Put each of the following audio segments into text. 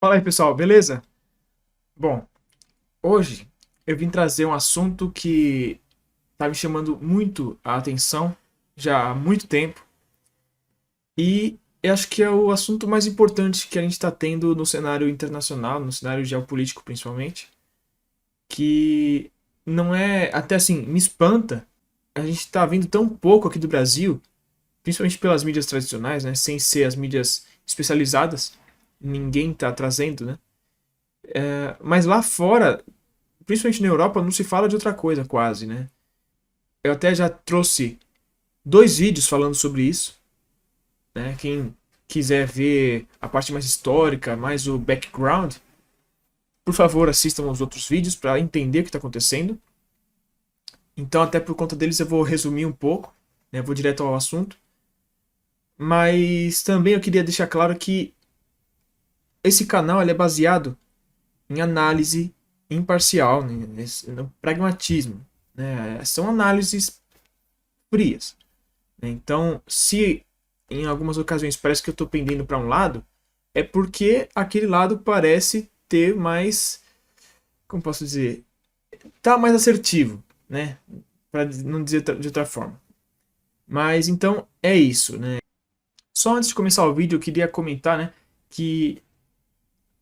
Fala aí, pessoal, beleza? Bom, hoje eu vim trazer um assunto que tá me chamando muito a atenção já há muito tempo e eu acho que é o assunto mais importante que a gente está tendo no cenário internacional, no cenário geopolítico principalmente, que não é, até assim, me espanta a gente tá vendo tão pouco aqui do Brasil, principalmente pelas mídias tradicionais, né, sem ser as mídias especializadas, ninguém tá trazendo, né? Mas lá fora, principalmente na Europa, não se fala de outra coisa quase, né? Eu até já trouxe dois vídeos falando sobre isso, né? Quem quiser ver a parte mais histórica, mais o background, por favor, assistam os outros vídeos para entender o que está acontecendo. Então, até por conta deles, eu vou resumir um pouco, né? Vou direto ao assunto. Mas também eu queria deixar claro que esse canal ele é baseado em análise imparcial, né? No pragmatismo, né? São análises frias. Então, se em algumas ocasiões parece que eu estou pendendo para um lado, é porque aquele lado parece ter mais, como posso dizer, tá mais assertivo, né? Para não dizer de outra forma. Mas então é isso, né? Só antes de começar o vídeo, eu queria comentar, né, que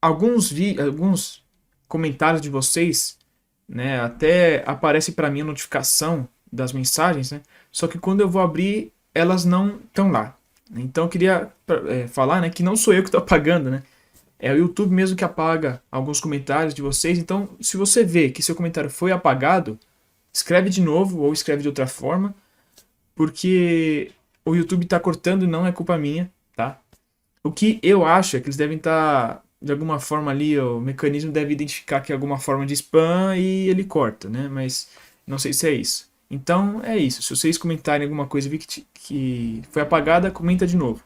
alguns comentários de vocês, né, até aparece para mim a notificação das mensagens, né? Só que quando eu vou abrir, elas não estão lá. Então eu queria falar, né, que não sou eu que estou apagando, né? É o YouTube mesmo que apaga alguns comentários de vocês. Então, se você vê que seu comentário foi apagado, escreve de novo ou escreve de outra forma, porque o YouTube está cortando e não é culpa minha, tá? O que eu acho é que eles devem estar, de alguma forma ali, o mecanismo deve identificar que é alguma forma de spam e ele corta, né? Mas não sei se é isso. Então é isso. Se vocês comentarem alguma coisa e vi que foi apagada, comenta de novo.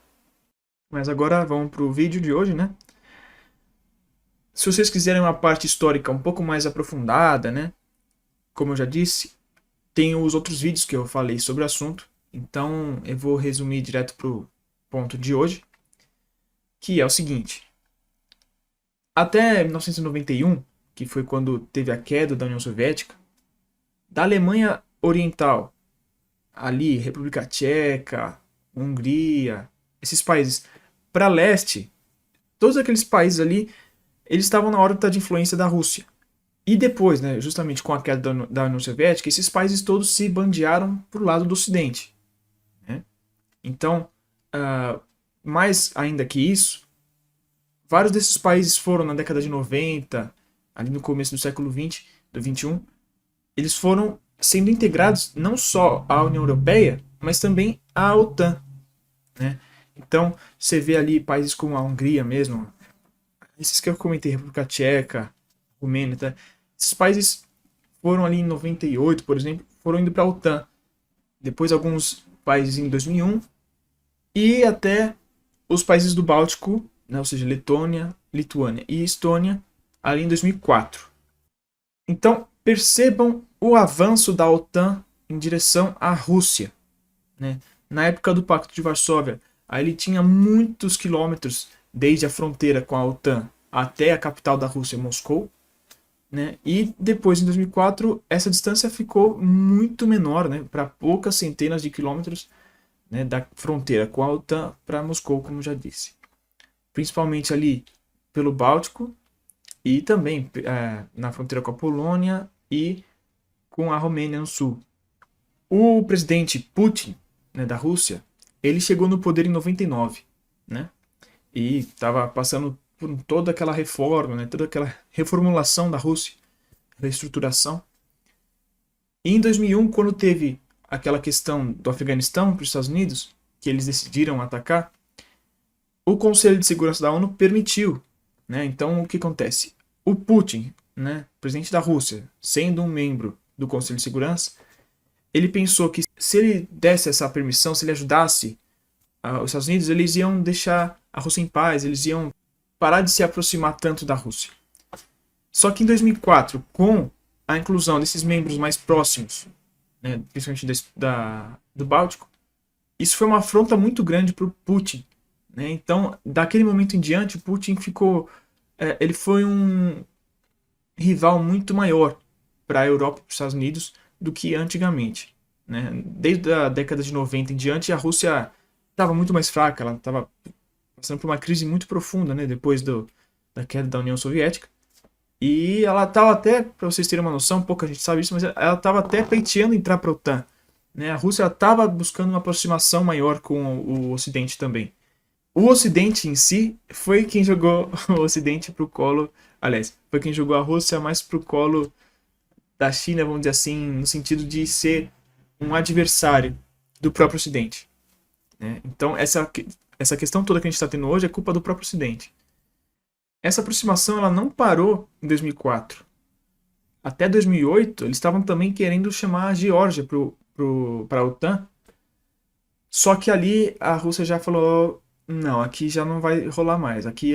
Mas agora vamos para o vídeo de hoje, né? Se vocês quiserem uma parte histórica um pouco mais aprofundada, né? Como eu já disse, tem os outros vídeos que eu falei sobre o assunto. Então eu vou resumir direto para o ponto de hoje, que é o seguinte. Até 1991, que foi quando teve a queda da União Soviética, da Alemanha Oriental, ali, República Tcheca, Hungria, esses países, para leste, todos aqueles países ali, eles estavam na órbita de influência da Rússia. E depois, né, justamente com a queda da União Soviética, esses países todos se bandearam para o lado do Ocidente. Né? Então, mais ainda que isso, vários desses países foram na década de 90, ali no começo do século 20, do 21, eles foram sendo integrados não só à União Europeia, mas também à OTAN. Né? Então, você vê ali países como a Hungria mesmo, esses que eu comentei, República Tcheca, Romênia, tá? Esses países foram ali em 98, por exemplo, foram indo para a OTAN. Depois alguns países em 2001 e até os países do Báltico, né, ou seja, Letônia, Lituânia e Estônia, ali em 2004. Então, percebam o avanço da OTAN em direção à Rússia. Né? Na época do Pacto de Varsóvia, aí ele tinha muitos quilômetros desde a fronteira com a OTAN até a capital da Rússia, Moscou. Né? E depois, em 2004, essa distância ficou muito menor, né? Para poucas centenas de quilômetros, né? Da fronteira com a OTAN para Moscou, como já disse. Principalmente ali pelo Báltico e também na fronteira com a Polônia e com a Romênia no sul. O presidente Putin, né, da Rússia, ele chegou no poder em 99, né? E estava passando por toda aquela reforma, né, toda aquela reformulação da Rússia, reestruturação. E em 2001, quando teve aquela questão do Afeganistão para os Estados Unidos, que eles decidiram atacar, o Conselho de Segurança da ONU permitiu. Né? Então, o que acontece? O Putin, né, presidente da Rússia, sendo um membro do Conselho de Segurança, ele pensou que se ele desse essa permissão, se ele ajudasse os Estados Unidos, eles iam deixar a Rússia em paz, eles iam parar de se aproximar tanto da Rússia. Só que em 2004, com a inclusão desses membros mais próximos, né, principalmente do Báltico, isso foi uma afronta muito grande para o Putin. Né? Então, daquele momento em diante, o Putin ficou ele foi um rival muito maior para a Europa e para os Estados Unidos do que antigamente, né? Desde a década de 90 em diante, a Rússia estava muito mais fraca, ela estava passando por uma crise muito profunda, né? Depois da queda da União Soviética. E ela estava até, para vocês terem uma noção, pouca gente sabe isso, mas ela estava até pleiteando entrar para a OTAN. Né? A Rússia estava buscando uma aproximação maior com o Ocidente também. O Ocidente em si foi quem jogou o Ocidente para o colo. Aliás, foi quem jogou a Rússia mais para o colo da China, vamos dizer assim, no sentido de ser um adversário do próprio Ocidente. Né? Então, essa questão toda que a gente está tendo hoje é culpa do próprio Ocidente. Essa aproximação ela não parou em 2004. Até 2008, eles estavam também querendo chamar a Geórgia para a OTAN. Só que ali a Rússia já falou: não, aqui já não vai rolar mais. Aqui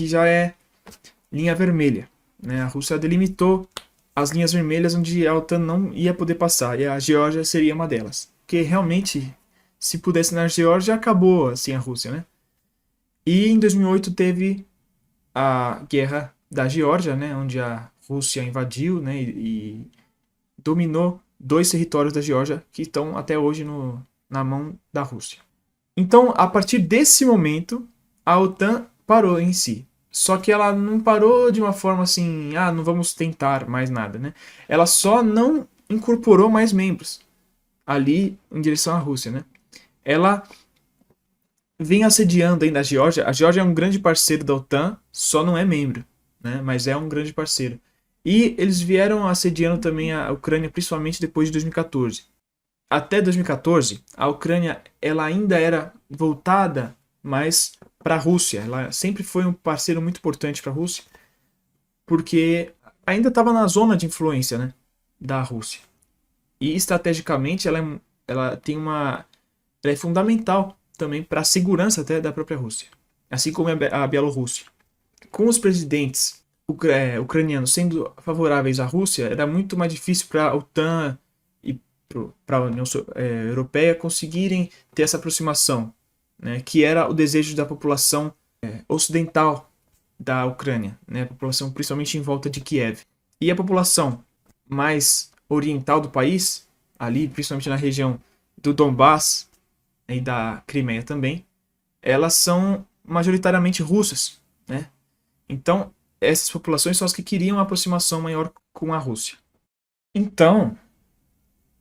já é linha vermelha. Né? A Rússia delimitou as linhas vermelhas onde a OTAN não ia poder passar. E a Geórgia seria uma delas. Porque realmente, se pudesse na Geórgia, acabou assim a Rússia. Né? E em 2008 teve a guerra da Geórgia, né? Onde a Rússia invadiu, né? E dominou 2 territórios da Geórgia que estão até hoje na mão da Rússia. Então, a partir desse momento, a OTAN parou em si. Só que ela não parou de uma forma assim, não vamos tentar mais nada, né? Ela só não incorporou mais membros ali em direção à Rússia, né? Ela vem assediando ainda a Geórgia. A Geórgia é um grande parceiro da OTAN, só não é membro, né? Mas é um grande parceiro. E eles vieram assediando também a Ucrânia, principalmente depois de 2014. Até 2014, a Ucrânia ela ainda era voltada mais para a Rússia. Ela sempre foi um parceiro muito importante para a Rússia, porque ainda estava na zona de influência, né, da Rússia. E estrategicamente ela tem ela é fundamental também para a segurança até da própria Rússia, assim como a Bielorrússia. Com os presidentes ucranianos sendo favoráveis à Rússia, era muito mais difícil para a OTAN e para a União Europeia conseguirem ter essa aproximação, né, que era o desejo da população ocidental da Ucrânia, né, a população principalmente em volta de Kiev. E a população mais oriental do país, ali principalmente na região do Donbass e da Crimeia também, elas são majoritariamente russas, né? Então, essas populações são as que queriam uma aproximação maior com a Rússia. Então,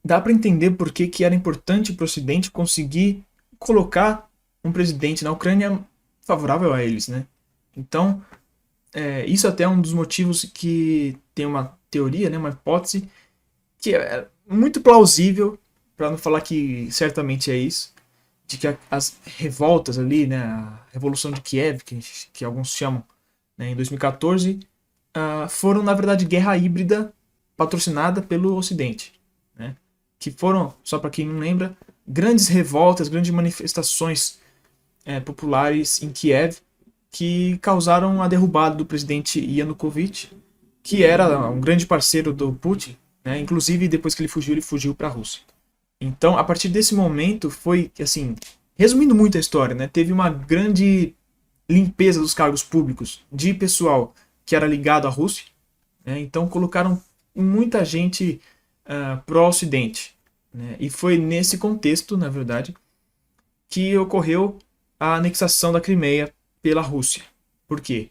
dá para entender por que era importante para o Ocidente conseguir colocar um presidente na Ucrânia favorável a eles, né? Então, isso até é um dos motivos que tem uma teoria, né, uma hipótese, que é muito plausível, para não falar que certamente é isso, de que as revoltas ali, né, a Revolução de Kiev, que alguns chamam, né, em 2014, foram, na verdade, guerra híbrida patrocinada pelo Ocidente. Né, que foram, só para quem não lembra, grandes revoltas, grandes manifestações populares em Kiev, que causaram a derrubada do presidente Yanukovych, que era um grande parceiro do Putin, né, inclusive depois que ele fugiu para a Rússia. Então, a partir desse momento, foi, assim, resumindo muito a história, né, teve uma grande limpeza dos cargos públicos de pessoal que era ligado à Rússia, né, então colocaram muita gente pró-Ocidente. Né, e foi nesse contexto, na verdade, que ocorreu a anexação da Crimeia pela Rússia. Por quê?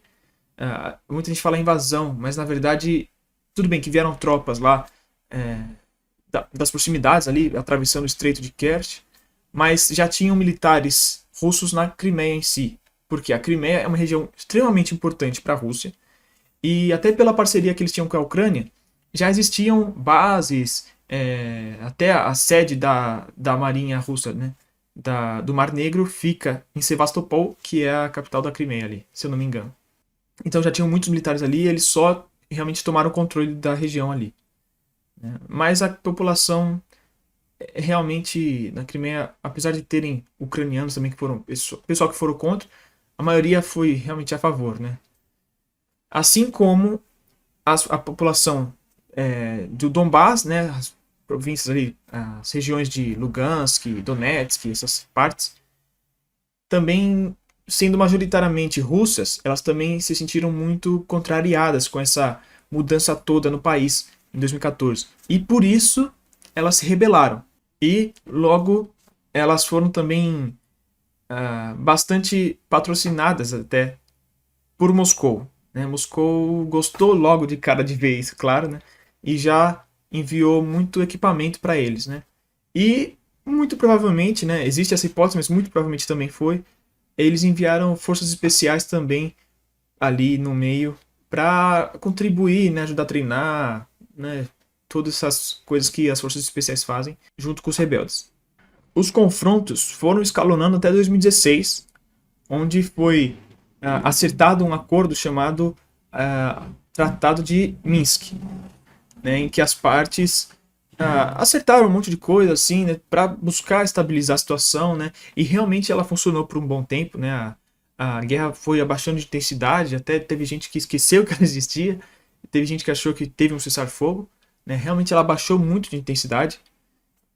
Muita gente fala invasão, mas na verdade, tudo bem que vieram tropas lá, das proximidades ali, atravessando o Estreito de Kerch, mas já tinham militares russos na Crimeia em si, porque a Crimeia é uma região extremamente importante para a Rússia, e até pela parceria que eles tinham com a Ucrânia, já existiam bases, até a sede da Marinha Russa, né, do Mar Negro, fica em Sevastopol, que é a capital da Crimeia ali, se eu não me engano. Então já tinham muitos militares ali, e eles só realmente tomaram o controle da região ali. Mas a população realmente na Crimeia, apesar de terem ucranianos também que foram pessoal que foram contra, a maioria foi realmente a favor, né? Assim como a população do Donbass, né, as províncias ali, as regiões de Lugansk, Donetsk, essas partes, também sendo majoritariamente russas, elas também se sentiram muito contrariadas com essa mudança toda no país em 2014. E por isso elas se rebelaram. E logo elas foram também bastante patrocinadas até por Moscou. Né? Moscou gostou logo de cara de ver isso, claro, né? E já enviou muito equipamento para eles. Né? E muito provavelmente, né, existe essa hipótese, mas muito provavelmente também foi, eles enviaram forças especiais também ali no meio para contribuir, né, ajudar a treinar, né, todas essas coisas que as forças especiais fazem junto com os rebeldes. Os confrontos foram escalonando até 2016, onde foi acertado um acordo chamado Tratado de Minsk, né, em que as partes acertaram um monte de coisa assim, né, para buscar estabilizar a situação, né, e realmente ela funcionou por um bom tempo, né, a guerra foi abaixando de intensidade, até teve gente que esqueceu que ela existia, teve gente que achou que teve um cessar-fogo, né, realmente ela baixou muito de intensidade,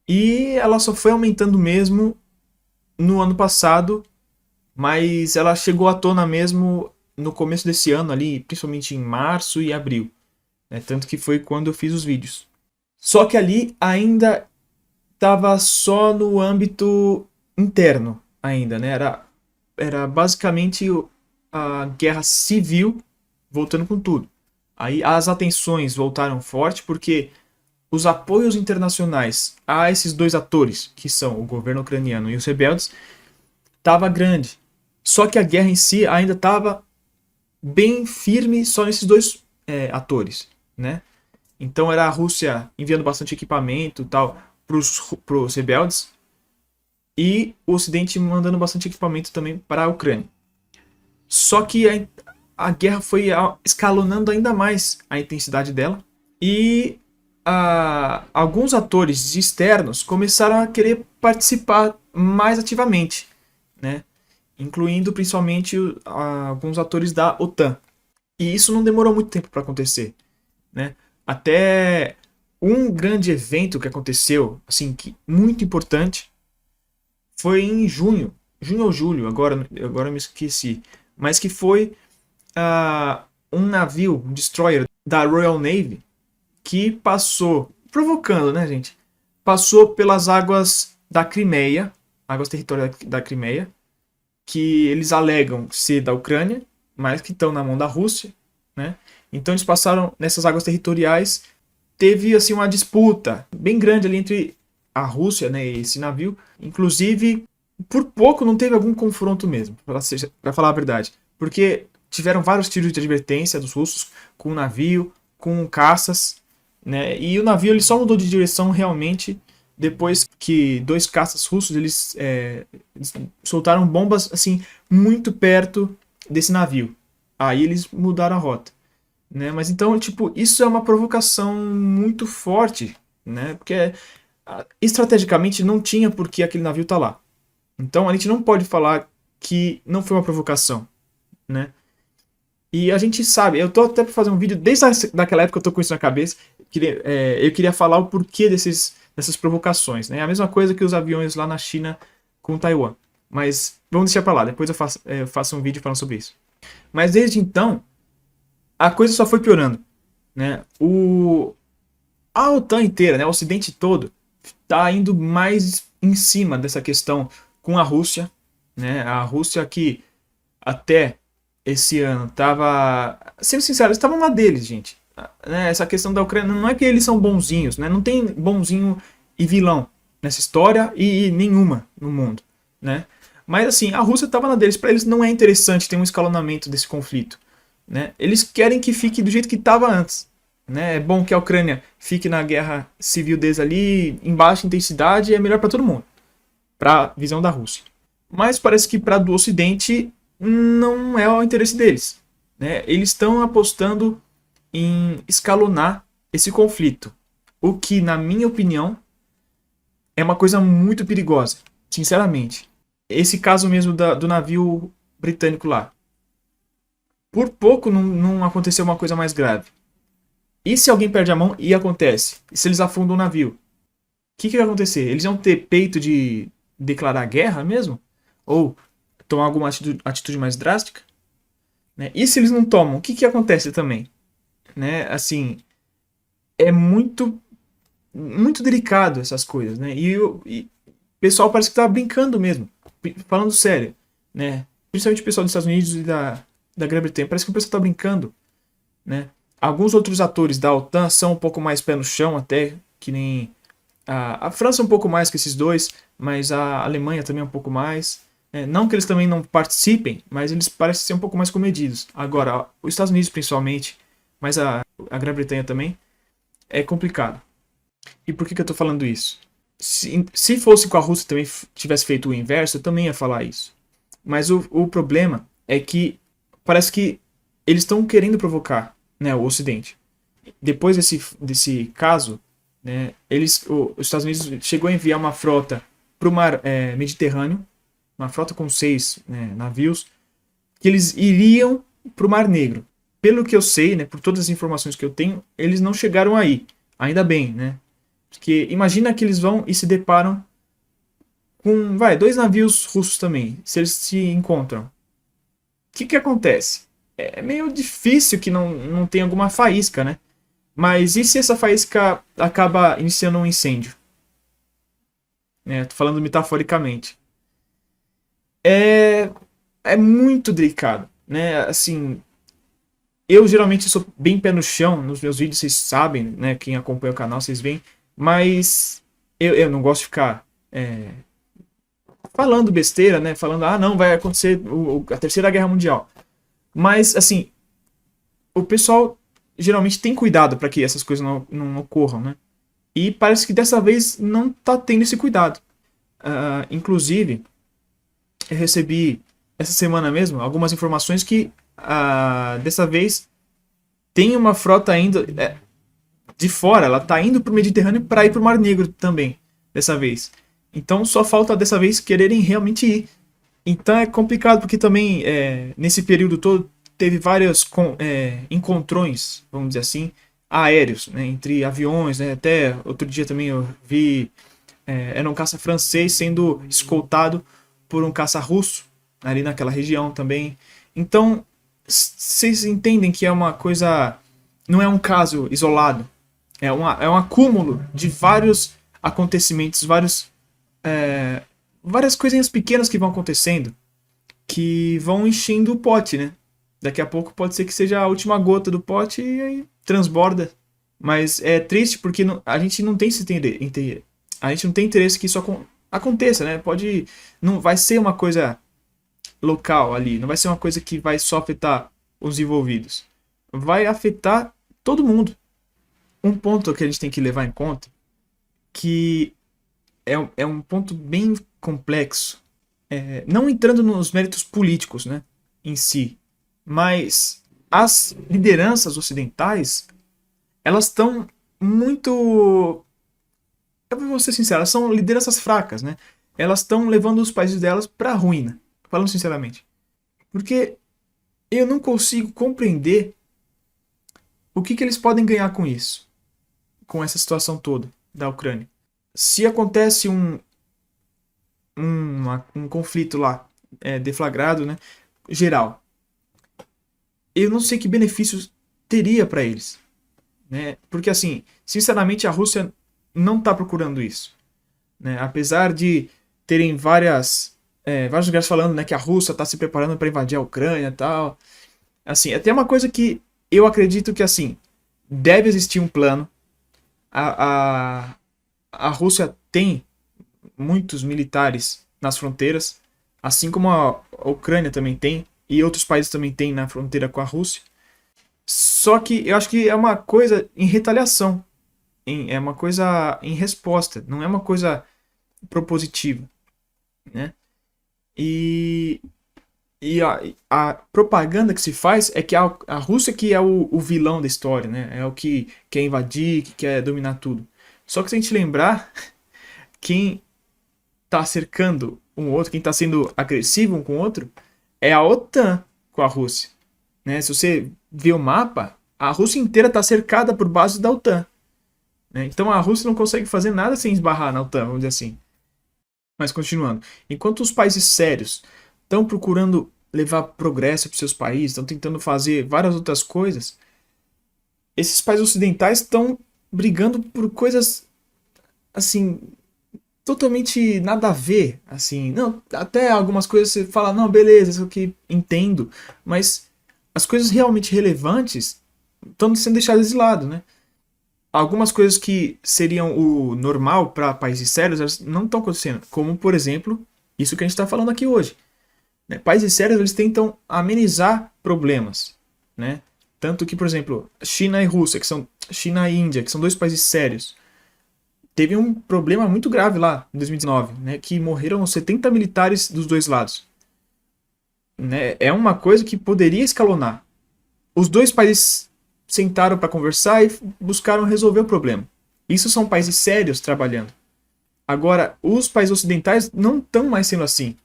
e ela só foi aumentando mesmo no ano passado, mas ela chegou à tona mesmo no começo desse ano ali, principalmente em março e abril, né, tanto que foi quando eu fiz os vídeos. Só que ali ainda estava só no âmbito interno ainda, né? Era basicamente a guerra civil voltando com tudo. Aí as atenções voltaram forte porque os apoios internacionais a esses dois atores, que são o governo ucraniano e os rebeldes, estava grande. Só que a guerra em si ainda estava bem firme só nesses dois atores, né? Então era a Rússia enviando bastante equipamento e tal para os rebeldes e o Ocidente mandando bastante equipamento também para a Ucrânia. Só que a guerra foi escalonando ainda mais a intensidade dela e alguns atores externos começaram a querer participar mais ativamente, né? Incluindo principalmente alguns atores da OTAN. E isso não demorou muito tempo para acontecer, né? Até um grande evento que aconteceu, assim, que muito importante, foi em junho ou julho, agora eu me esqueci, mas que foi um navio, um destroyer da Royal Navy, que passou, provocando, né, gente? Passou pelas águas da Crimeia, águas territoriais da Crimeia, que eles alegam ser da Ucrânia, mas que estão na mão da Rússia, né? Então eles passaram nessas águas territoriais, teve assim uma disputa bem grande ali entre a Rússia, né, e esse navio. Inclusive, por pouco não teve algum confronto mesmo, para falar a verdade, porque tiveram vários tiros de advertência dos russos com o navio, com caças, né? E o navio ele só mudou de direção realmente depois que dois caças russos eles soltaram bombas assim muito perto desse navio. Aí eles mudaram a rota, né? Mas então, tipo, isso é uma provocação muito forte, né? Porque estrategicamente não tinha por que aquele navio tá lá. Então a gente não pode falar que não foi uma provocação, né? E a gente sabe, eu tô até para fazer um vídeo desde daquela época, eu tô com isso na cabeça. Eu queria falar o porquê dessas provocações, né? A mesma coisa que os aviões lá na China com Taiwan. Mas vamos deixar para lá, depois eu faço um vídeo falando sobre isso. Mas desde então, a coisa só foi piorando, né? A OTAN inteira, né, o Ocidente todo, está indo mais em cima dessa questão com a Rússia, né? A Rússia que até esse ano estava, sendo sincero, estavam na deles, gente. Né? Essa questão da Ucrânia não é que eles são bonzinhos, né? Não tem bonzinho e vilão nessa história e nenhuma no mundo, né? Mas assim, a Rússia estava na deles, para eles não é interessante ter um escalonamento desse conflito, né? Eles querem que fique do jeito que estava antes, né? É bom que a Ucrânia fique na guerra civil deles ali em baixa intensidade, é melhor para todo mundo, para a visão da Rússia. Mas parece que para do Ocidente não é o interesse deles, né? Eles estão apostando em escalonar esse conflito, o que, na minha opinião, é uma coisa muito perigosa, sinceramente. Esse caso mesmo do navio britânico lá, por pouco não aconteceu uma coisa mais grave. E se alguém perde a mão e acontece? E se eles afundam o navio? O que vai acontecer? Eles vão ter peito de declarar guerra mesmo? Ou tomar alguma atitude mais drástica, né? E se eles não tomam, o que acontece também? Né? Assim, é muito delicado essas coisas, né? E o pessoal parece que tá brincando mesmo, falando sério, né? Principalmente o pessoal dos Estados Unidos e da Grã-Bretanha, parece que o pessoal tá brincando, né? Alguns outros atores da OTAN são um pouco mais pé no chão até, que nem a França um pouco mais que esses dois, mas a Alemanha também um pouco mais. Não que eles também não participem, mas eles parecem ser um pouco mais comedidos. Agora, os Estados Unidos principalmente, mas a Grã-Bretanha também, é complicado. E por que eu tô falando isso? Se fosse com a Rússia também tivesse feito o inverso, eu também ia falar isso. Mas o problema é que parece que eles estão querendo provocar, né, o Ocidente. Depois desse caso, né, os Estados Unidos chegou a enviar uma frota para o mar Mediterrâneo, uma frota com 6 navios, que eles iriam para o Mar Negro. Pelo que eu sei, né, por todas as informações que eu tenho, eles não chegaram aí. Ainda bem, né? Porque imagina que eles vão e se deparam com, 2 navios russos também, se eles se encontram. O que acontece? É meio difícil que não tenha alguma faísca, né? Mas e se essa faísca acaba iniciando um incêndio? Tô falando metaforicamente. É muito delicado, né? Assim, eu geralmente sou bem pé no chão nos meus vídeos, vocês sabem, né? Quem acompanha o canal, vocês veem. Mas eu não gosto de ficar falando besteira, né? Falando, não, vai acontecer a Terceira Guerra Mundial. Mas, assim, o pessoal geralmente tem cuidado para que essas coisas não ocorram, né? E parece que dessa vez não tá tendo esse cuidado. Inclusive, eu recebi essa semana mesmo algumas informações que dessa vez tem uma frota indo de fora, ela tá indo pro Mediterrâneo para ir pro Mar Negro também, dessa vez. Então só falta dessa vez quererem realmente ir. Então é complicado porque também nesse período todo teve vários encontrões, vamos dizer assim, aéreos, né, entre aviões, né, até outro dia também eu vi era um caça francês sendo escoltado por um caça russo ali naquela região também. Então vocês entendem que é uma coisa, não é um caso isolado, é um acúmulo de vários acontecimentos, várias coisinhas pequenas que vão acontecendo que vão enchendo o pote, né? Daqui a pouco pode ser que seja a última gota do pote e aí transborda. Mas é triste porque a gente não tem a gente não tem interesse que isso aconteça, né? Não vai ser uma coisa local ali, não vai ser uma coisa que vai só afetar os envolvidos. Vai afetar todo mundo. Um ponto que a gente tem que levar em conta, que é um ponto bem complexo, não entrando nos méritos políticos, né, em si, mas as lideranças ocidentais, elas estão muito, eu vou ser sincero, elas são lideranças fracas, né? Elas estão levando os países delas para a ruína, falando sinceramente. Porque eu não consigo compreender o que eles podem ganhar com isso, com essa situação toda da Ucrânia. Se acontece um conflito lá, deflagrado, né, geral, eu não sei que benefícios teria para eles, né? Porque assim, sinceramente, a Rússia não está procurando isso, né? Apesar de terem vários lugares falando, né, que a Rússia está se preparando para invadir a Ucrânia e tal. Assim, até uma coisa que eu acredito que assim deve existir um plano. A Rússia tem muitos militares nas fronteiras, assim como a Ucrânia também tem, e outros países também têm na fronteira com a Rússia. Só que eu acho que é uma coisa em retaliação, é uma coisa em resposta, não é uma coisa propositiva, né? E a propaganda que se faz é que a Rússia que é o vilão da história, né? É o que quer invadir, que quer dominar tudo. Só que se a gente lembrar, quem tá cercando um outro, quem tá sendo agressivo um com o outro, é a OTAN com a Rússia, né? Se você vê o mapa, a Rússia inteira tá cercada por bases da OTAN, né? Então a Rússia não consegue fazer nada sem esbarrar na OTAN, vamos dizer assim. Mas continuando, enquanto os países sérios estão procurando levar progresso para seus países, estão tentando fazer várias outras coisas, esses países ocidentais estão brigando por coisas assim totalmente nada a ver, assim, não, até algumas coisas você fala, não, beleza, isso aqui entendo, mas as coisas realmente relevantes estão sendo deixadas de lado, né? Algumas coisas que seriam o normal para países sérios elas não estão acontecendo, como por exemplo, isso que a gente está falando aqui hoje, né? Países sérios eles tentam amenizar problemas, né? Tanto que, por exemplo, China e Rússia, que são China e Índia, que são dois países sérios, teve um problema muito grave lá em 2019, né, que morreram 70 militares dos dois lados. Né? É uma coisa que poderia escalonar. Os dois países sentaram para conversar e buscaram resolver o problema. Isso são países sérios trabalhando. Agora, os países ocidentais não estão mais sendo assim.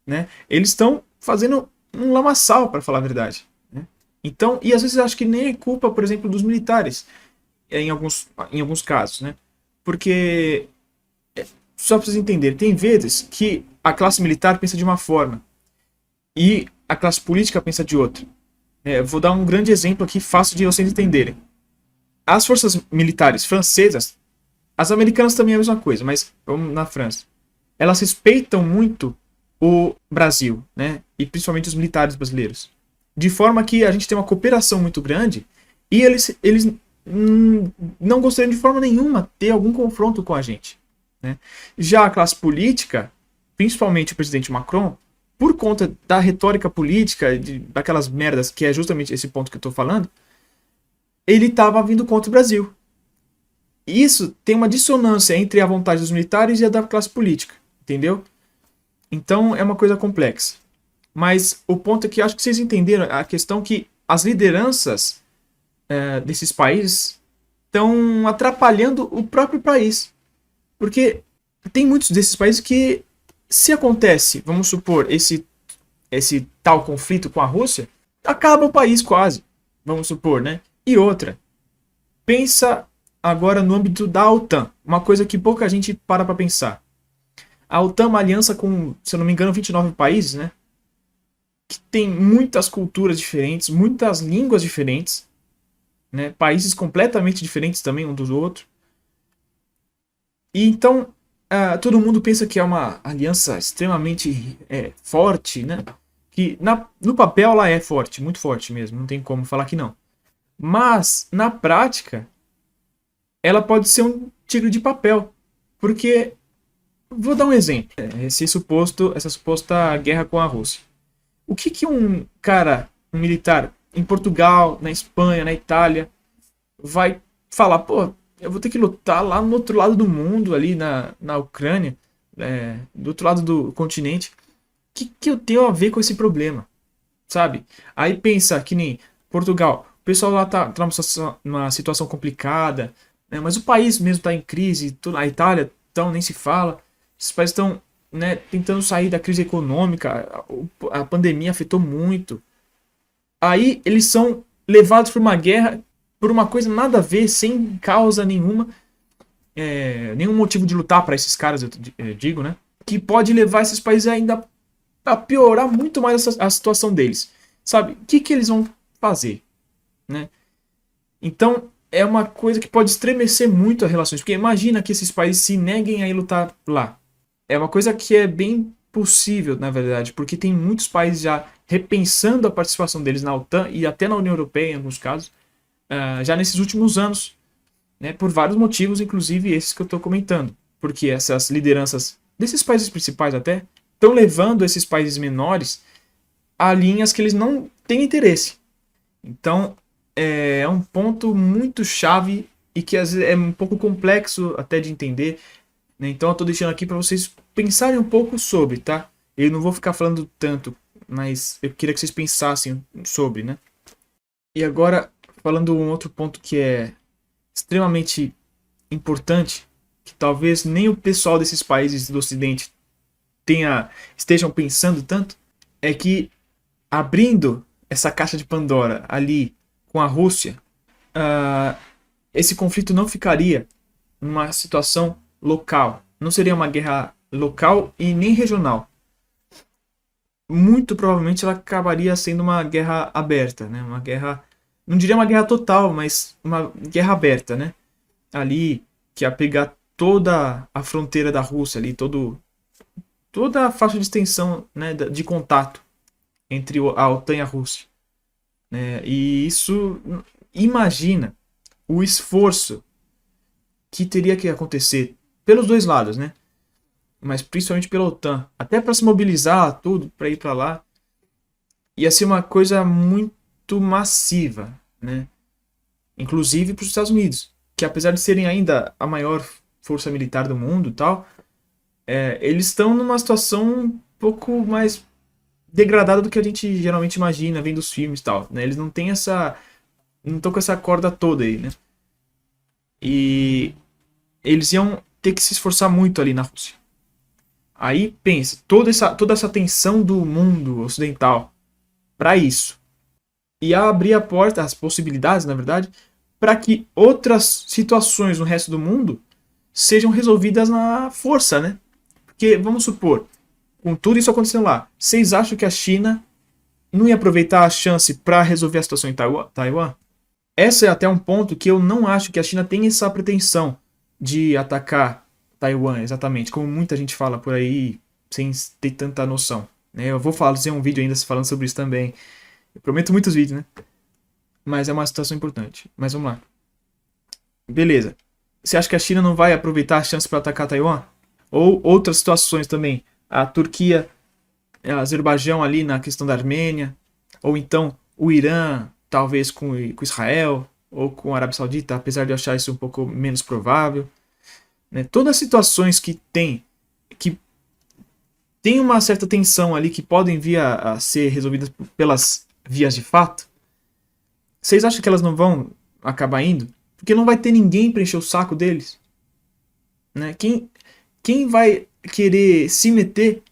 Né? Eles estão fazendo um lamaçal, para falar a verdade. Né? Então, e às vezes eu acho que nem é culpa, por exemplo, dos militares, em alguns casos. Né? Porque, só para vocês entenderem, tem vezes que a classe militar pensa de uma forma e a classe política pensa de outra. Vou dar um grande exemplo aqui, fácil de vocês entenderem. As forças militares francesas, as americanas também é a mesma coisa, mas vamos na França. Elas respeitam muito o Brasil, né? E principalmente os militares brasileiros. De forma que a gente tem uma cooperação muito grande e eles não gostariam de forma nenhuma ter algum confronto com a gente. Né? Já a classe política, principalmente o presidente Macron, por conta da retórica política, daquelas merdas, que é justamente esse ponto que eu estou falando, ele estava vindo contra o Brasil. Isso tem uma dissonância entre a vontade dos militares e a da classe política, entendeu? Então é uma coisa complexa. Mas o ponto é que acho que vocês entenderam a questão que as lideranças desses países estão atrapalhando o próprio país. Porque tem muitos desses países que, se acontece, vamos supor, esse tal conflito com a Rússia, acaba o país quase, vamos supor, né? E outra, pensa agora no âmbito da OTAN, uma coisa que pouca gente para pensar. A OTAN é uma aliança com, se eu não me engano, 29 países, né? Que tem muitas culturas diferentes, muitas línguas diferentes, né? Países completamente diferentes também um dos outros. E então, todo mundo pensa que é uma aliança extremamente forte, né? Que no papel ela é forte, muito forte mesmo, não tem como falar que não. Mas, na prática, ela pode ser um tigre de papel. Porque, vou dar um exemplo. Essa suposta guerra com a Rússia. O que um cara, um militar, em Portugal, na Espanha, na Itália, vai falar, pô, eu vou ter que lutar lá no outro lado do mundo, ali na Ucrânia, do outro lado do continente. O que eu tenho a ver com esse problema? Sabe? Aí pensa que nem Portugal, o pessoal lá tá numa situação complicada, né? Mas o país mesmo tá em crise, a Itália, então nem se fala. Esses países estão, né, tentando sair da crise econômica, a pandemia afetou muito. Aí eles são levados por uma guerra, por uma coisa nada a ver, sem causa nenhuma, nenhum motivo de lutar para esses caras, eu digo, né? Que pode levar esses países ainda a piorar muito mais a situação deles. Sabe? O que eles vão fazer? Né? Então, é uma coisa que pode estremecer muito as relações. Porque imagina que esses países se neguem a ir lutar lá. É uma coisa que é bem possível, na verdade, porque tem muitos países já repensando a participação deles na OTAN e até na União Europeia, em alguns casos, já nesses últimos anos, né, por vários motivos, inclusive esses que eu estou comentando. Porque essas lideranças desses países principais até estão levando esses países menores a linhas que eles não têm interesse. Então, é um ponto muito chave e que às vezes é um pouco complexo até de entender. Né? Então, eu estou deixando aqui para vocês pensarem um pouco sobre, tá? Eu não vou ficar falando tanto, mas eu queria que vocês pensassem sobre, né? E agora, falando um outro ponto que é extremamente importante, que talvez nem o pessoal desses países do Ocidente estejam pensando tanto, é que abrindo essa caixa de Pandora ali com a Rússia, esse conflito não ficaria numa situação local. Não seria uma guerra local e nem regional. muito provavelmente ela acabaria sendo uma guerra aberta, né? Uma guerra, não diria uma guerra total, mas uma guerra aberta, né? Ali que ia pegar toda a fronteira da Rússia ali, toda a faixa de extensão, né, de contato entre a OTAN e a Rússia, né? E isso, imagina o esforço que teria que acontecer pelos dois lados, né? Mas principalmente pela OTAN, até para se mobilizar tudo para ir para lá, ia ser uma coisa muito massiva, né? Inclusive para os Estados Unidos, que apesar de serem ainda a maior força militar do mundo, e tal, eles estão numa situação um pouco mais degradada do que a gente geralmente imagina vendo os filmes, e tal, né? Eles não têm não estão com essa corda toda aí, né? E eles iam ter que se esforçar muito ali na Rússia. Aí pensa, toda essa tensão do mundo ocidental para isso. E abrir a porta, as possibilidades, na verdade, para que outras situações no resto do mundo sejam resolvidas na força, né? Porque, vamos supor, com tudo isso acontecendo lá, vocês acham que a China não ia aproveitar a chance para resolver a situação em Taiwan? Esse é até um ponto que eu não acho que a China tem essa pretensão de atacar Taiwan, exatamente, como muita gente fala por aí, sem ter tanta noção, né? Eu vou fazer um vídeo ainda falando sobre isso também. Eu prometo muitos vídeos, né? Mas é uma situação importante. Mas vamos lá. Beleza. Você acha que a China não vai aproveitar a chance para atacar Taiwan? Ou outras situações também. A Turquia, a Azerbaijão ali na questão da Armênia. Ou então o Irã, talvez com Israel. Ou com a Arábia Saudita, apesar de eu achar isso um pouco menos provável. Né? Todas as situações que tem uma certa tensão ali que podem vir a ser resolvidas pelas vias de fato. Vocês acham que elas não vão acabar indo? Porque não vai ter ninguém para encher o saco deles. Né? Quem vai querer se meter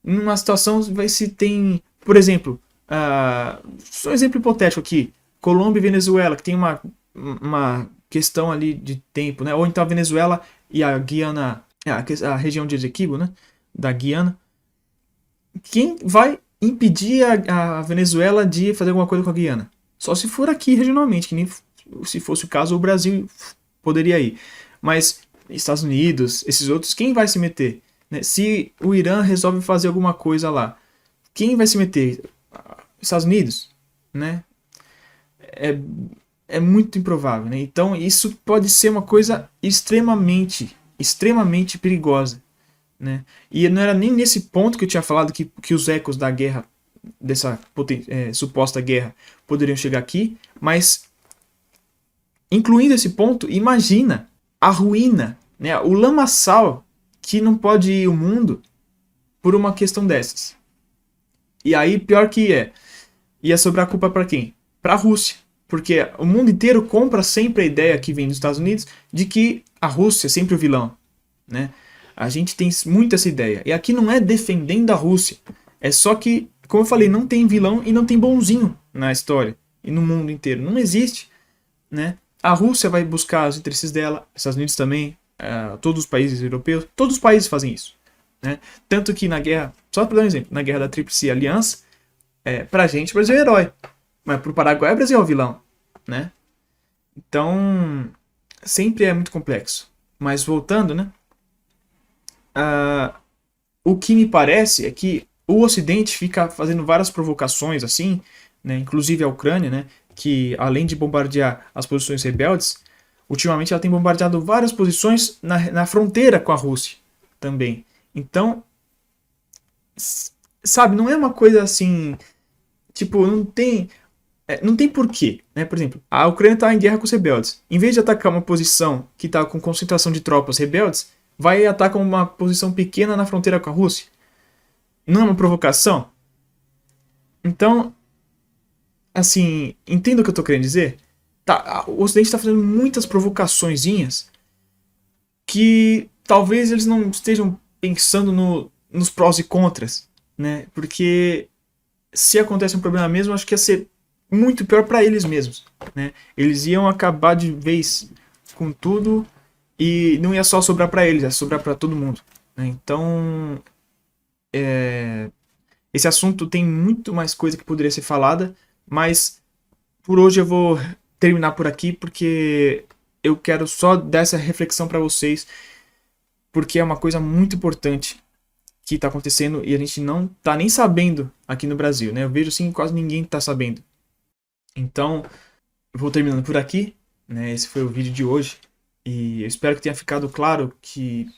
numa situação vai se tem, por exemplo, só um exemplo hipotético aqui, Colômbia e Venezuela, que tem uma questão ali de tempo, né? Ou então a Venezuela e a Guiana, a região de Esequibo, né? Da Guiana. Quem vai impedir a Venezuela de fazer alguma coisa com a Guiana? Só se for aqui regionalmente, que nem se fosse o caso o Brasil poderia ir. Mas Estados Unidos, esses outros, quem vai se meter? Né? Se o Irã resolve fazer alguma coisa lá, quem vai se meter? Estados Unidos? Né? É muito improvável. Né? Então isso pode ser uma coisa extremamente perigosa. Né? E não era nem nesse ponto que eu tinha falado que os ecos da guerra, dessa suposta guerra, poderiam chegar aqui, mas incluindo esse ponto, imagina a ruína, né? O lamaçal que não pode ir o mundo por uma questão dessas. E aí, pior que ia sobrar culpa para quem? Para a Rússia. Porque o mundo inteiro compra sempre a ideia que vem dos Estados Unidos de que a Rússia é sempre o vilão. Né? A gente tem muito essa ideia. E aqui não é defendendo a Rússia. É só que, como eu falei, não tem vilão e não tem bonzinho na história. E no mundo inteiro. Não existe. Né? A Rússia vai buscar os interesses dela, os Estados Unidos também, todos os países europeus, todos os países fazem isso. Né? Tanto que na guerra, só para dar um exemplo, na guerra da Tríplice Aliança, pra gente o Brasil é o herói. Mas pro Paraguai o Brasil é o vilão. Né? Então, sempre é muito complexo. Mas voltando, né? O que me parece é que o Ocidente fica fazendo várias provocações assim, né, inclusive a Ucrânia, né, que além de bombardear as posições rebeldes, ultimamente ela tem bombardeado várias posições na fronteira com a Rússia também. Então, sabe, não é uma coisa assim, tipo, não tem porquê, né? Por exemplo, a Ucrânia está em guerra com os rebeldes. Em vez de atacar uma posição que está com concentração de tropas rebeldes, vai atacar uma posição pequena na fronteira com a Rússia. Não é uma provocação? Então, assim, entenda o que eu estou querendo dizer? Tá, o Ocidente está fazendo muitas provocaçõezinhas que talvez eles não estejam pensando nos prós e contras, né? Porque se acontece um problema mesmo, acho que ia ser muito pior para eles mesmos, né? Eles iam acabar de vez com tudo e não ia só sobrar para eles, ia sobrar para todo mundo, né? Então, Esse assunto tem muito mais coisa que poderia ser falada, mas por hoje eu vou terminar por aqui porque eu quero só dar essa reflexão para vocês, porque é uma coisa muito importante que está acontecendo e a gente não tá nem sabendo aqui no Brasil, né? Eu vejo assim, quase ninguém tá sabendo. Então, eu vou terminando por aqui, né? Esse foi o vídeo de hoje e eu espero que tenha ficado claro que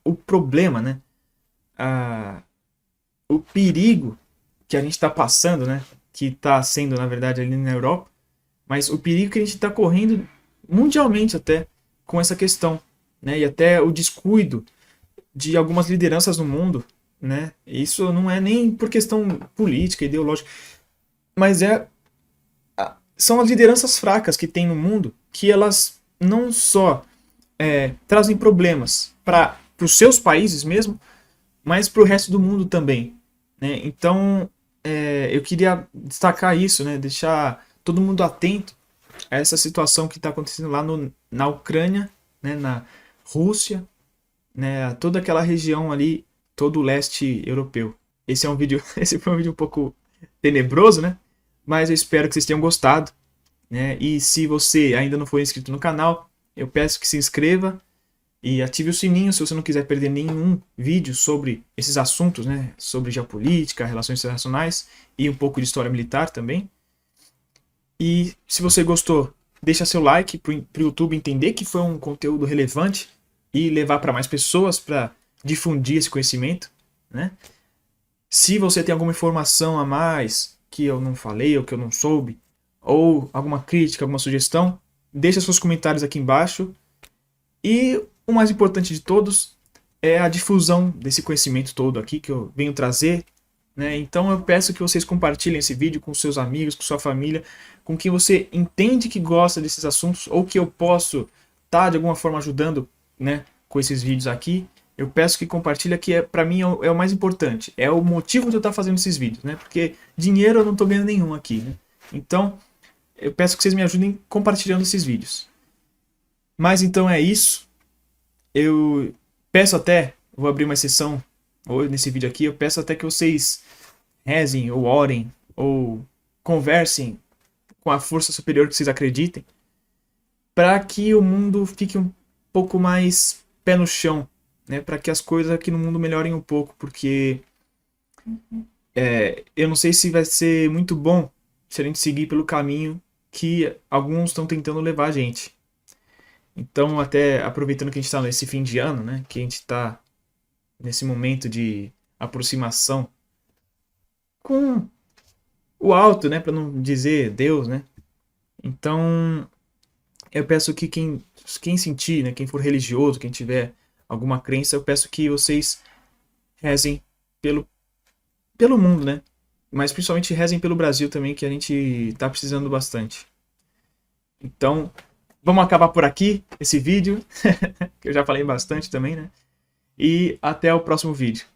o problema, né? A, o perigo que a gente está passando, né? Que está sendo, na verdade, ali na Europa, mas o perigo que a gente está correndo mundialmente até com essa questão, né? E até o descuido de algumas lideranças no mundo, né? Isso não é nem por questão política, ideológica, mas são as lideranças fracas que tem no mundo que elas não só trazem problemas para os seus países mesmo, mas para o resto do mundo também, né? Então, eu queria destacar isso, né? Deixar todo mundo atento a essa situação que está acontecendo lá na Ucrânia, né? Na Rússia, né? Toda aquela região ali, todo o leste europeu. Esse é um vídeo, esse foi um vídeo um pouco tenebroso, né? Mas eu espero que vocês tenham gostado, né? E se você ainda não for inscrito no canal, eu peço que se inscreva e ative o sininho se você não quiser perder nenhum vídeo sobre esses assuntos, né? Sobre geopolítica, relações internacionais e um pouco de história militar também. E se você gostou, deixa seu like para o YouTube entender que foi um conteúdo relevante e levar para mais pessoas para difundir esse conhecimento, né? Se você tem alguma informação a mais que eu não falei ou que eu não soube, ou alguma crítica, alguma sugestão, deixa seus comentários aqui embaixo. E o mais importante de todos é a difusão desse conhecimento todo aqui que eu venho trazer, né? Então eu peço que vocês compartilhem esse vídeo com seus amigos, com sua família, com quem você entende que gosta desses assuntos ou que eu posso estar de alguma forma ajudando, né, com esses vídeos aqui. Eu peço que compartilhe, que para mim é o mais importante. É o motivo de eu estar fazendo esses vídeos, né? Porque dinheiro eu não estou ganhando nenhum aqui, né? Então, eu peço que vocês me ajudem compartilhando esses vídeos. Mas então é isso. Eu peço até, vou abrir uma exceção nesse vídeo aqui, eu peço até que vocês rezem ou orem ou conversem com a força superior que vocês acreditem, para que o mundo fique um pouco mais pé no chão, né? Para que as coisas aqui no mundo melhorem um pouco, porque eu não sei se vai ser muito bom se a gente seguir pelo caminho que alguns estão tentando levar a gente. Então, até aproveitando que a gente está nesse fim de ano, né? Que a gente está nesse momento de aproximação com o alto, né? Para não dizer Deus, né? Então, eu peço que quem sentir, né? Quem for religioso, quem tiver alguma crença, eu peço que vocês rezem pelo mundo, né? Mas principalmente rezem pelo Brasil também, que a gente está precisando bastante. Então, vamos acabar por aqui esse vídeo, que eu já falei bastante também, né? E até o próximo vídeo.